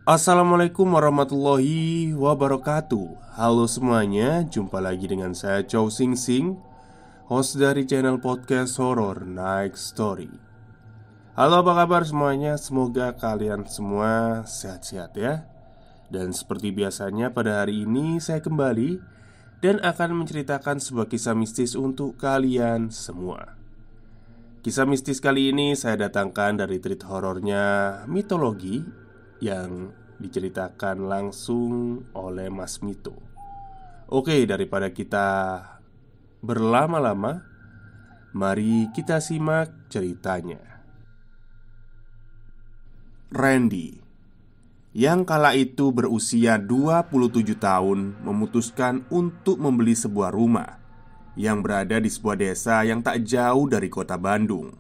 Assalamualaikum warahmatullahi wabarakatuh. Halo semuanya, jumpa lagi dengan saya Chow Sing Sing, host dari channel podcast horror Night Story. Halo, apa kabar semuanya? Semoga kalian semua sehat-sehat ya. Dan seperti biasanya pada hari ini saya kembali dan akan menceritakan sebuah kisah mistis untuk kalian semua. Kisah mistis kali ini saya datangkan dari treat horornya Mitologi yang diceritakan langsung oleh Mas Mito. Oke, daripada kita berlama-lama, mari kita simak ceritanya. Randy yang kala itu berusia 27 tahun memutuskan untuk membeli sebuah rumah yang berada di sebuah desa yang tak jauh dari kota Bandung.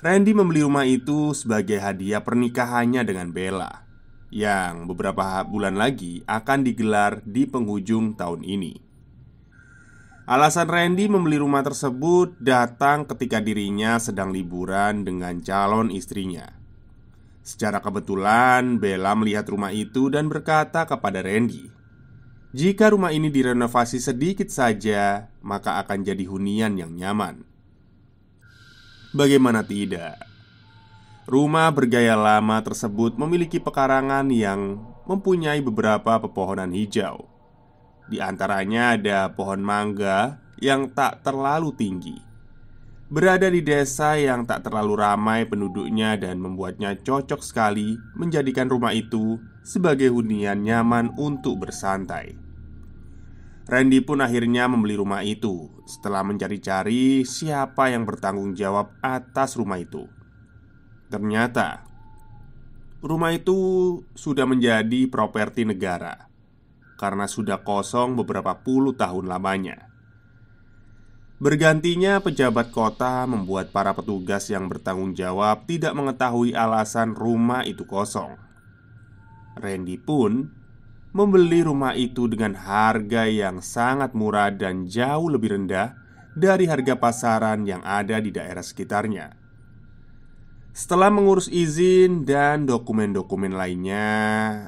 Randy membeli rumah itu sebagai hadiah pernikahannya dengan Bella yang beberapa bulan lagi akan digelar di penghujung tahun ini. Alasan Randy membeli rumah tersebut datang ketika dirinya sedang liburan dengan calon istrinya. Secara kebetulan Bella melihat rumah itu dan berkata kepada Randy, jika rumah ini direnovasi sedikit saja, maka akan jadi hunian yang nyaman. Bagaimana tidak? Rumah bergaya lama tersebut memiliki pekarangan yang mempunyai beberapa pepohonan hijau. Di antaranya ada pohon mangga yang tak terlalu tinggi. Berada di desa yang tak terlalu ramai penduduknya dan membuatnya cocok sekali menjadikan rumah itu sebagai hunian nyaman untuk bersantai. Randy pun akhirnya membeli rumah itu setelah mencari-cari siapa yang bertanggung jawab atas rumah itu. Ternyata rumah itu sudah menjadi properti negara karena sudah kosong beberapa puluh tahun lamanya. Bergantinya pejabat kota membuat para petugas yang bertanggung jawab tidak mengetahui alasan rumah itu kosong. Randy pun membeli rumah itu dengan harga yang sangat murah dan jauh lebih rendah dari harga pasaran yang ada di daerah sekitarnya. Setelah mengurus izin dan dokumen-dokumen lainnya,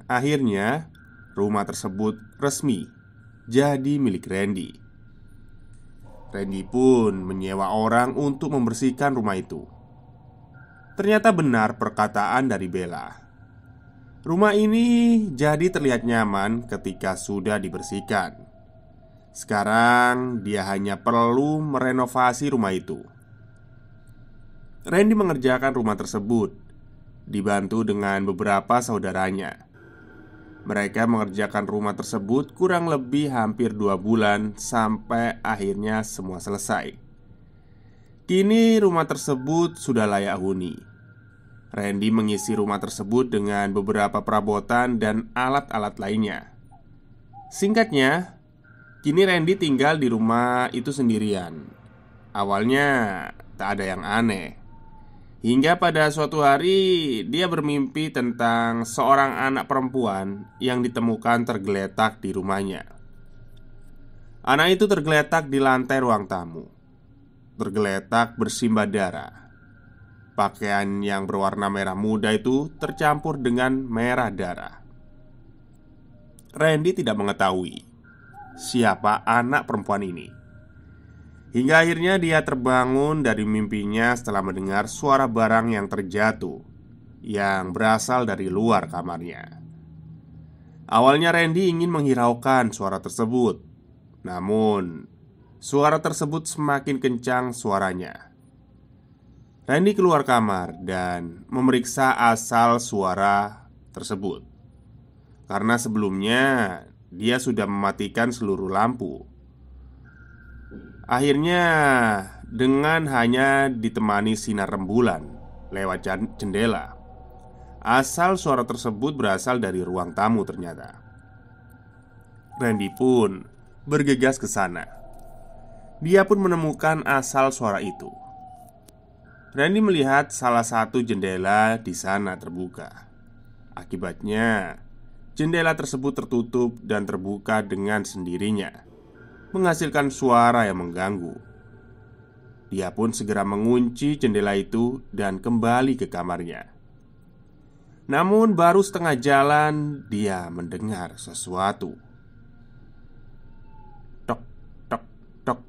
akhirnya rumah tersebut resmi jadi milik Randy. Randy pun menyewa orang untuk membersihkan rumah itu. Ternyata benar perkataan dari Bella. Rumah ini jadi terlihat nyaman ketika sudah dibersihkan. Sekarang dia hanya perlu merenovasi rumah itu. Randy mengerjakan rumah tersebut, dibantu dengan beberapa saudaranya. Mereka mengerjakan rumah tersebut kurang lebih hampir 2 bulan sampai akhirnya semua selesai. Kini rumah tersebut sudah layak huni. Randy mengisi rumah tersebut dengan beberapa perabotan dan alat-alat lainnya. Singkatnya, kini Randy tinggal di rumah itu sendirian. Awalnya tak ada yang aneh. Hingga pada suatu hari dia bermimpi tentang seorang anak perempuan yang ditemukan tergeletak di rumahnya. Anak itu tergeletak di lantai ruang tamu. Tergeletak bersimbah darah. Pakaian yang berwarna merah muda itu tercampur dengan merah darah. Randy tidak mengetahui siapa anak perempuan ini. Hingga akhirnya dia terbangun dari mimpinya setelah mendengar suara barang yang terjatuh yang berasal dari luar kamarnya. Awalnya Randy ingin menghiraukan suara tersebut. Namun, suara tersebut semakin kencang suaranya. Randy keluar kamar dan memeriksa asal suara tersebut. Karena sebelumnya dia sudah mematikan seluruh lampu. Akhirnya dengan hanya ditemani sinar rembulan lewat jendela, asal suara tersebut berasal dari ruang tamu ternyata. Randy pun bergegas ke sana. Dia pun menemukan asal suara itu. Randy melihat salah satu jendela di sana terbuka. Akibatnya, jendela tersebut tertutup dan terbuka dengan sendirinya, menghasilkan suara yang mengganggu. Dia pun segera mengunci jendela itu dan kembali ke kamarnya. Namun baru setengah jalan dia mendengar sesuatu. Tok, tok, tok.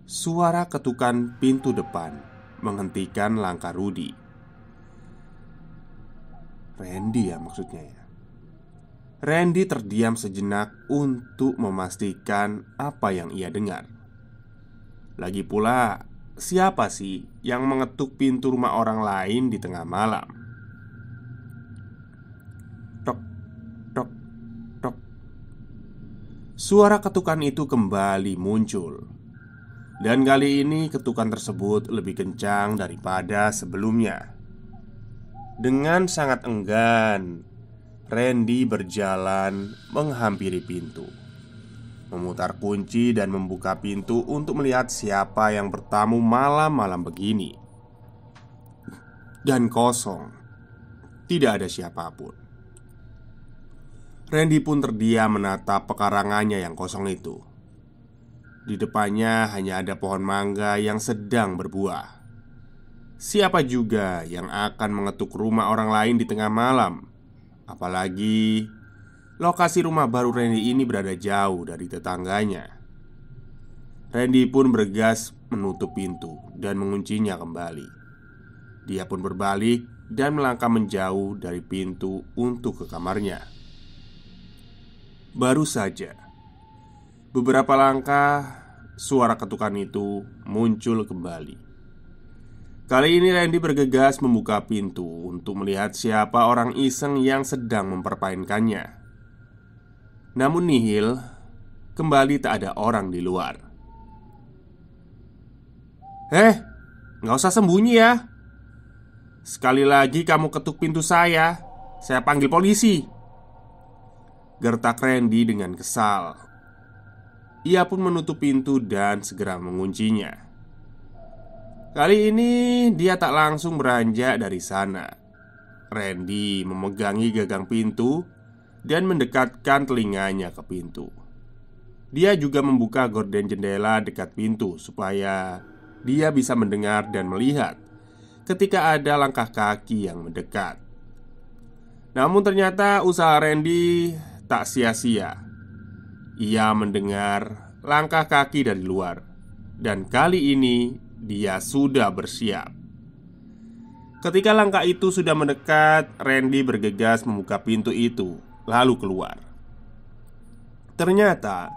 Suara ketukan pintu depan menghentikan langkah Rudy. Randy ya maksudnya ya. Randy terdiam sejenak untuk memastikan apa yang ia dengar. Lagi pula, siapa sih yang mengetuk pintu rumah orang lain di tengah malam? Tok, tok, tok. Suara ketukan itu kembali muncul. Dan kali ini ketukan tersebut lebih kencang daripada sebelumnya. Dengan sangat enggan, Randy berjalan menghampiri pintu, memutar kunci dan membuka pintu untuk melihat siapa yang bertamu malam-malam begini. Dan kosong, tidak ada siapapun. Randy pun terdiam menatap pekarangannya yang kosong itu. Di depannya hanya ada pohon mangga yang sedang berbuah. Siapa juga yang akan mengetuk rumah orang lain di tengah malam? Apalagi lokasi rumah baru Randy ini berada jauh dari tetangganya. Randy pun bergegas menutup pintu dan menguncinya kembali. Dia pun berbalik dan melangkah menjauh dari pintu untuk ke kamarnya. Baru saja beberapa langkah, suara ketukan itu muncul kembali. Kali ini Randy bergegas membuka pintu untuk melihat siapa orang iseng yang sedang mempermainkannya. Namun nihil, kembali tak ada orang di luar. Nggak usah sembunyi ya. Sekali lagi kamu ketuk pintu saya panggil polisi, gertak Randy dengan kesal. Ia pun menutup pintu dan segera menguncinya. Kali ini dia tak langsung beranjak dari sana. Randy memegangi gagang pintu dan mendekatkan telinganya ke pintu. Dia juga membuka gorden jendela dekat pintu supaya dia bisa mendengar dan melihat ketika ada langkah kaki yang mendekat. Namun ternyata usaha Randy tak sia-sia. Ia mendengar langkah kaki dari luar. Dan kali ini dia sudah bersiap. Ketika langkah itu sudah mendekat, Randy bergegas membuka pintu itu, lalu keluar. Ternyata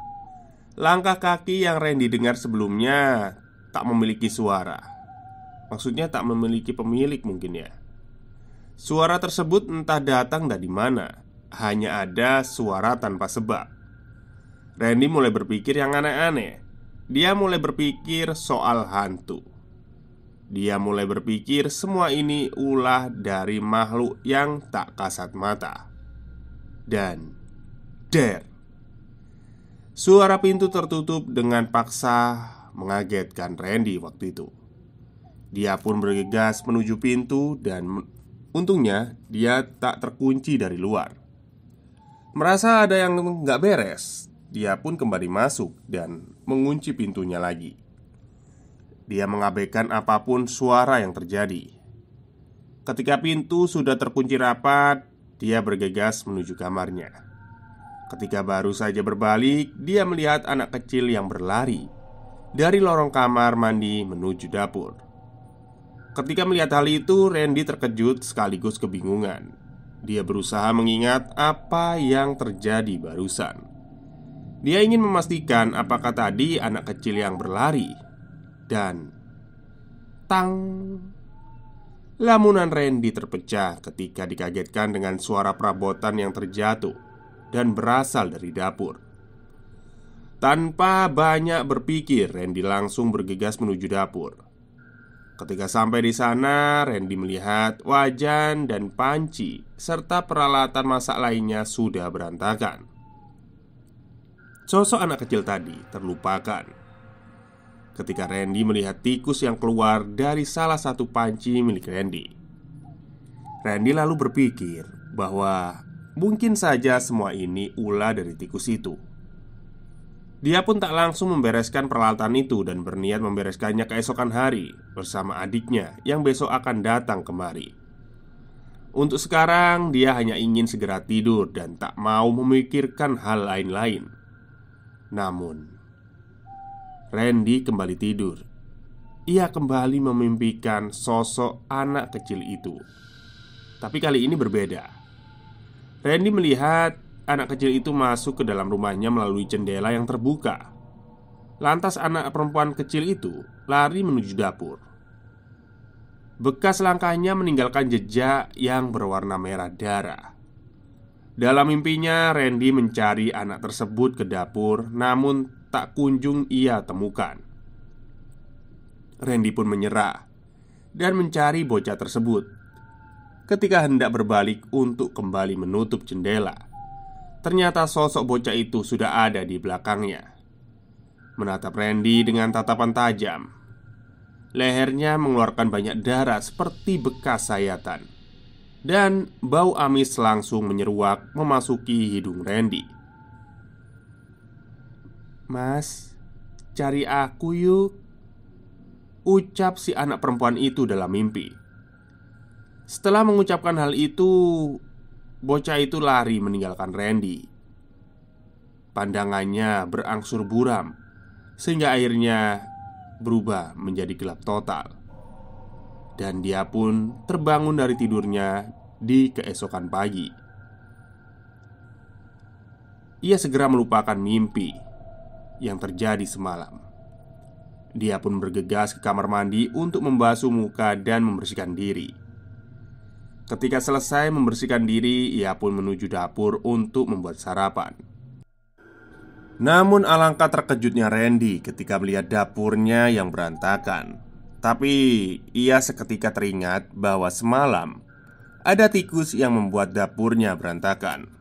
langkah kaki yang Randy dengar sebelumnya tak memiliki suara. Maksudnya tak memiliki pemilik mungkin ya. Suara tersebut entah datang dari mana. Hanya ada suara tanpa sebab. Randy mulai berpikir yang aneh-aneh. Dia mulai berpikir soal hantu. Dia mulai berpikir semua ini ulah dari makhluk yang tak kasat mata. Dan suara pintu tertutup dengan paksa mengagetkan Randy waktu itu. Dia pun bergegas menuju pintu dan untungnya dia tak terkunci dari luar. Merasa ada yang nggak beres, dia pun kembali masuk dan mengunci pintunya lagi. Dia mengabaikan apapun suara yang terjadi. Ketika pintu sudah terkunci rapat, dia bergegas menuju kamarnya. Ketika baru saja berbalik, dia melihat anak kecil yang berlari dari lorong kamar mandi menuju dapur. Ketika melihat hal itu, Randy terkejut sekaligus kebingungan. Dia berusaha mengingat apa yang terjadi barusan. Dia ingin memastikan apakah tadi anak kecil yang berlari. Dan tang, lamunan Randy terpecah ketika dikagetkan dengan suara perabotan yang terjatuh dan berasal dari dapur. Tanpa banyak berpikir, Randy langsung bergegas menuju dapur. Ketika sampai di sana, Randy melihat wajan dan panci serta peralatan masak lainnya sudah berantakan. Sosok anak kecil tadi terlupakan ketika Randy melihat tikus yang keluar dari salah satu panci milik Randy. Randy lalu berpikir bahwa mungkin saja semua ini ulah dari tikus itu. Dia pun tak langsung membereskan peralatan itu dan berniat membereskannya keesokan hari bersama adiknya yang besok akan datang kemari. Untuk sekarang, dia hanya ingin segera tidur dan tak mau memikirkan hal lain-lain. Namun, Randy kembali tidur. Ia kembali memimpikan sosok anak kecil itu. Tapi kali ini berbeda. Randy melihat anak kecil itu masuk ke dalam rumahnya melalui jendela yang terbuka. Lantas anak perempuan kecil itu lari menuju dapur. Bekas langkahnya meninggalkan jejak yang berwarna merah darah. Dalam mimpinya, Randy mencari anak tersebut ke dapur, namun tak kunjung ia temukan. Randy pun menyerah dan mencari bocah tersebut. Ketika hendak berbalik untuk kembali menutup jendela, ternyata sosok bocah itu sudah ada di belakangnya, menatap Randy dengan tatapan tajam. Lehernya mengeluarkan banyak darah seperti bekas sayatan, dan bau amis langsung menyeruak memasuki hidung Randy. "Mas, cari aku yuk," ucap si anak perempuan itu dalam mimpi. Setelah mengucapkan hal itu, bocah itu lari meninggalkan Randy. Pandangannya berangsur buram, sehingga akhirnya berubah menjadi gelap total. Dan dia pun terbangun dari tidurnya di keesokan pagi. Ia segera melupakan mimpi yang terjadi semalam. Dia pun bergegas ke kamar mandi untuk membasuh muka dan membersihkan diri. Ketika selesai membersihkan diri, ia pun menuju dapur untuk membuat sarapan. Namun alangkah terkejutnya Randy ketika melihat dapurnya yang berantakan. Tapi ia seketika teringat bahwa semalam ada tikus yang membuat dapurnya berantakan.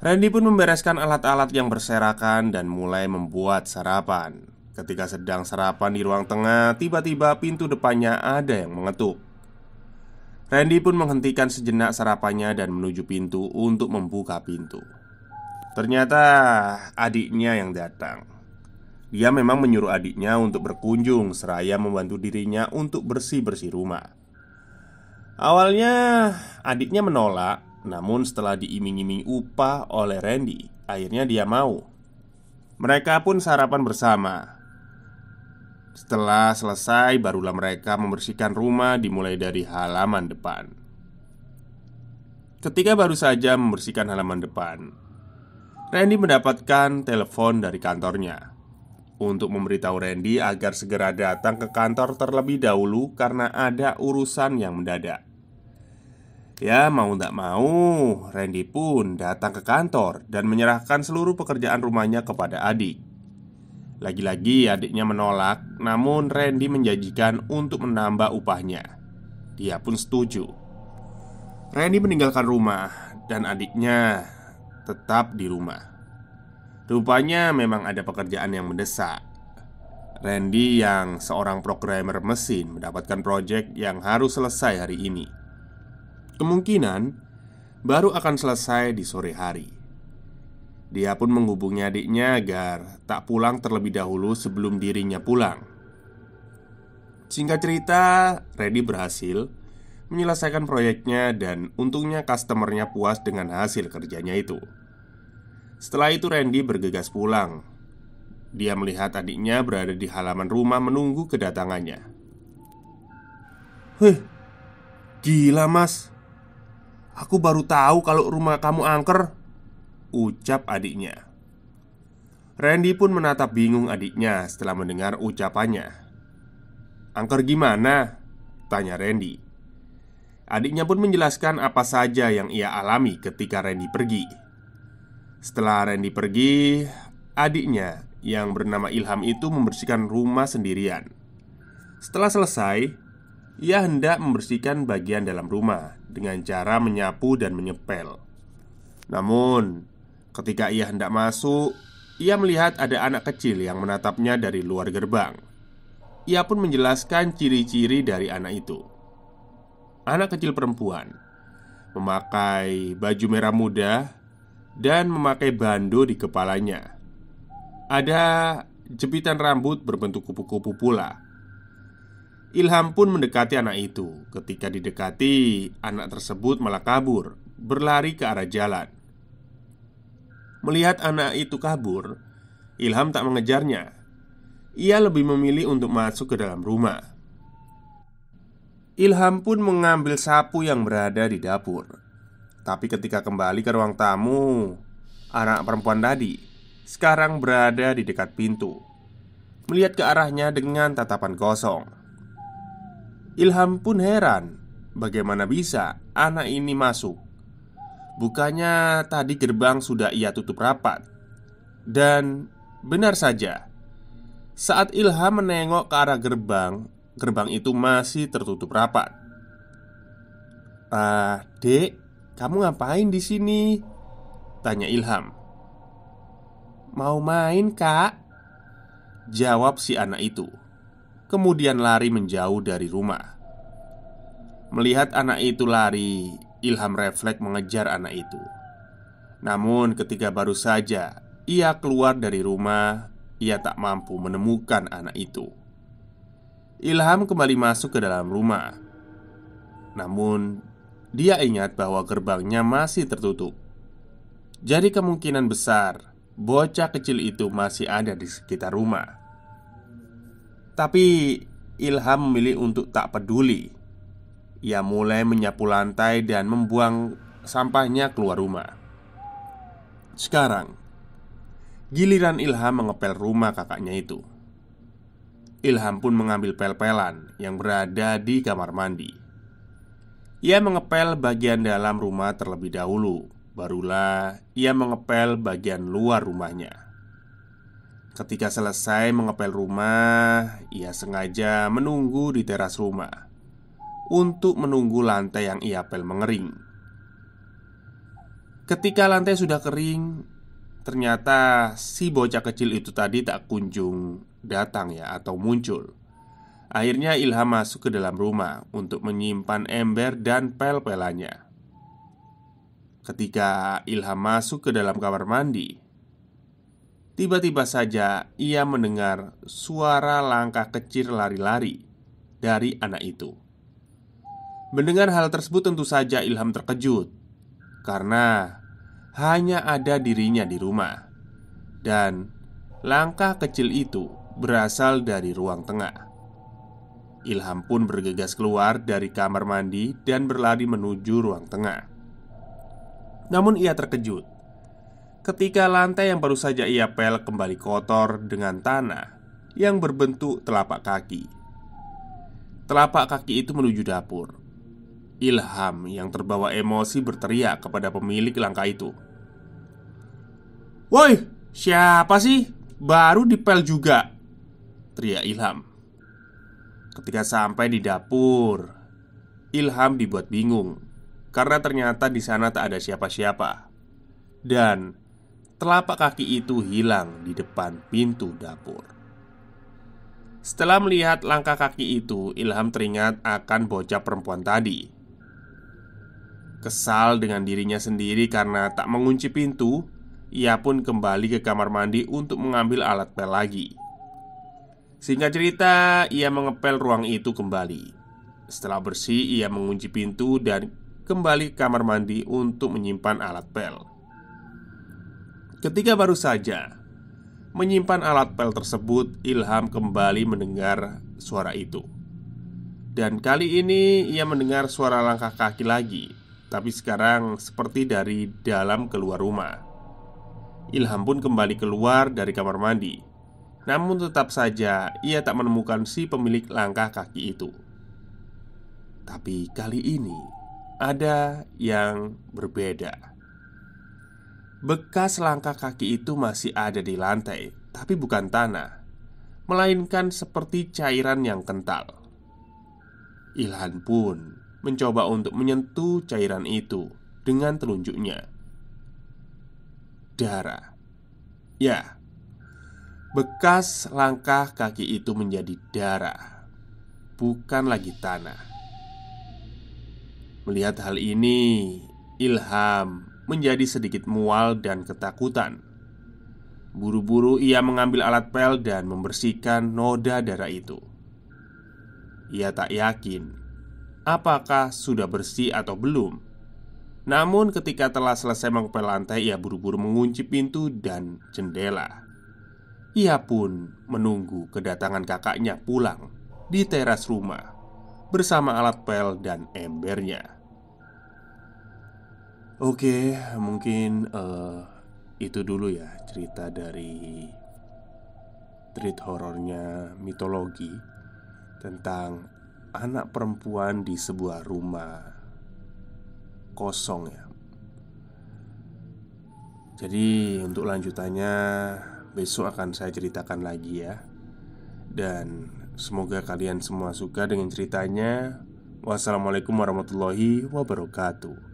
Randy pun membereskan alat-alat yang berserakan dan mulai membuat sarapan. Ketika sedang sarapan di ruang tengah, tiba-tiba pintu depannya ada yang mengetuk. Randy pun menghentikan sejenak sarapannya dan menuju pintu untuk membuka pintu. Ternyata adiknya yang datang. Dia memang menyuruh adiknya untuk berkunjung seraya membantu dirinya untuk bersih-bersih rumah. Awalnya adiknya menolak, namun setelah diiming-iming upah oleh Randy, akhirnya dia mau. Mereka pun sarapan bersama. Setelah selesai, barulah mereka membersihkan rumah dimulai dari halaman depan. Ketika baru saja membersihkan halaman depan, Randy mendapatkan telepon dari kantornya untuk memberitahu Randy agar segera datang ke kantor terlebih dahulu karena ada urusan yang mendadak. Ya, mau tak mau, Randy pun datang ke kantor dan menyerahkan seluruh pekerjaan rumahnya kepada adik. Lagi-lagi adiknya menolak, namun Randy menjanjikan untuk menambah upahnya. Dia pun setuju. Randy meninggalkan rumah dan adiknya tetap di rumah. Rupanya memang ada pekerjaan yang mendesak. Randy yang seorang programmer mesin mendapatkan proyek yang harus selesai hari ini. Kemungkinan baru akan selesai di sore hari. Dia pun menghubungi adiknya agar tak pulang terlebih dahulu sebelum dirinya pulang. Singkat cerita, Randy berhasil menyelesaikan proyeknya dan untungnya customernya puas dengan hasil kerjanya itu. Setelah itu Randy bergegas pulang. Dia melihat adiknya berada di halaman rumah menunggu kedatangannya. "Heh, gila mas, aku baru tahu kalau rumah kamu angker," ucap adiknya. Randy pun menatap bingung adiknya setelah mendengar ucapannya. "Angker gimana?" tanya Randy. Adiknya pun menjelaskan apa saja yang ia alami ketika Randy pergi. Setelah Randy pergi, adiknya yang bernama Ilham itu membersihkan rumah sendirian. Setelah selesai, ia hendak membersihkan bagian dalam rumah dengan cara menyapu dan menyepel. Namun, ketika ia hendak masuk, ia melihat ada anak kecil yang menatapnya dari luar gerbang. Ia pun menjelaskan ciri-ciri dari anak itu. Anak kecil perempuan, memakai baju merah muda dan memakai bando di kepalanya. Ada jepitan rambut berbentuk kupu-kupu pula. Ilham pun mendekati anak itu. Ketika didekati, anak tersebut malah kabur, berlari ke arah jalan. Melihat anak itu kabur, Ilham tak mengejarnya. Ia lebih memilih untuk masuk ke dalam rumah. Ilham pun mengambil sapu yang berada di dapur. Tapi ketika kembali ke ruang tamu, anak perempuan tadi sekarang berada di dekat pintu, melihat ke arahnya dengan tatapan kosong. Ilham pun heran, bagaimana bisa anak ini masuk? Bukannya tadi gerbang sudah ia tutup rapat. Dan benar saja, saat Ilham menengok ke arah gerbang, gerbang itu masih tertutup rapat. Dek, kamu ngapain di sini?" tanya Ilham. "Mau main, Kak," jawab si anak itu. Kemudian lari menjauh dari rumah. Melihat anak itu lari, Ilham refleks mengejar anak itu. Namun ketika baru saja ia keluar dari rumah, ia tak mampu menemukan anak itu. Ilham kembali masuk ke dalam rumah. Namun dia ingat bahwa gerbangnya masih tertutup. Jadi kemungkinan besar bocah kecil itu masih ada di sekitar rumah. Tapi Ilham memilih untuk tak peduli. Ia mulai menyapu lantai dan membuang sampahnya keluar rumah. Sekarang giliran Ilham mengepel rumah kakaknya itu. Ilham pun mengambil pel-pelan yang berada di kamar mandi. Ia mengepel bagian dalam rumah terlebih dahulu. Barulah ia mengepel bagian luar rumahnya. Ketika selesai mengepel rumah, ia sengaja menunggu di teras rumah untuk menunggu lantai yang ia pel mengering. Ketika lantai sudah kering, ternyata si bocah kecil itu tadi tak kunjung datang atau muncul. Akhirnya Ilham masuk ke dalam rumah untuk menyimpan ember dan pel-pelannya. Ketika Ilham masuk ke dalam kamar mandi, tiba-tiba saja ia mendengar suara langkah kecil lari-lari dari anak itu. Mendengar hal tersebut tentu saja Ilham terkejut, karena hanya ada dirinya di rumah. Dan langkah kecil itu berasal dari ruang tengah. Ilham pun bergegas keluar dari kamar mandi dan berlari menuju ruang tengah. Namun ia terkejut ketika lantai yang baru saja ia pel kembali kotor dengan tanah yang berbentuk telapak kaki. Telapak kaki itu menuju dapur. Ilham yang terbawa emosi berteriak kepada pemilik langkah itu, "Woi, siapa sih? Baru dipel juga," teriak Ilham. Ketika sampai di dapur, Ilham dibuat bingung karena ternyata di sana tak ada siapa-siapa. Dan telapak kaki itu hilang di depan pintu dapur. Setelah melihat langkah kaki itu, Ilham teringat akan bocah perempuan tadi. Kesal dengan dirinya sendiri karena tak mengunci pintu, ia pun kembali ke kamar mandi untuk mengambil alat pel lagi. Singkat cerita, ia mengepel ruang itu kembali. Setelah bersih, ia mengunci pintu dan kembali ke kamar mandi untuk menyimpan alat pel. Ketika baru saja menyimpan alat pel tersebut, Ilham kembali mendengar suara itu. Dan kali ini ia mendengar suara langkah kaki lagi, tapi sekarang seperti dari dalam keluar rumah. Ilham pun kembali keluar dari kamar mandi. Namun tetap saja ia tak menemukan si pemilik langkah kaki itu. Tapi kali ini ada yang berbeda. Bekas langkah kaki itu masih ada di lantai, tapi bukan tanah, melainkan seperti cairan yang kental. Ilham pun mencoba untuk menyentuh cairan itu dengan telunjuknya. Darah. Ya, bekas langkah kaki itu menjadi darah, bukan lagi tanah. Melihat hal ini, Ilham menjadi sedikit mual dan ketakutan. Buru-buru ia mengambil alat pel dan membersihkan noda darah itu. Ia tak yakin apakah sudah bersih atau belum. Namun ketika telah selesai mengepel lantai, ia buru-buru mengunci pintu dan jendela. Ia pun menunggu kedatangan kakaknya pulang di teras rumah bersama alat pel dan embernya. Oke, mungkin itu dulu ya cerita dari treat horornya mitologi tentang anak perempuan di sebuah rumah kosong ya. Jadi untuk lanjutannya besok akan saya ceritakan lagi ya. Dan semoga kalian semua suka dengan ceritanya. Wassalamualaikum warahmatullahi wabarakatuh.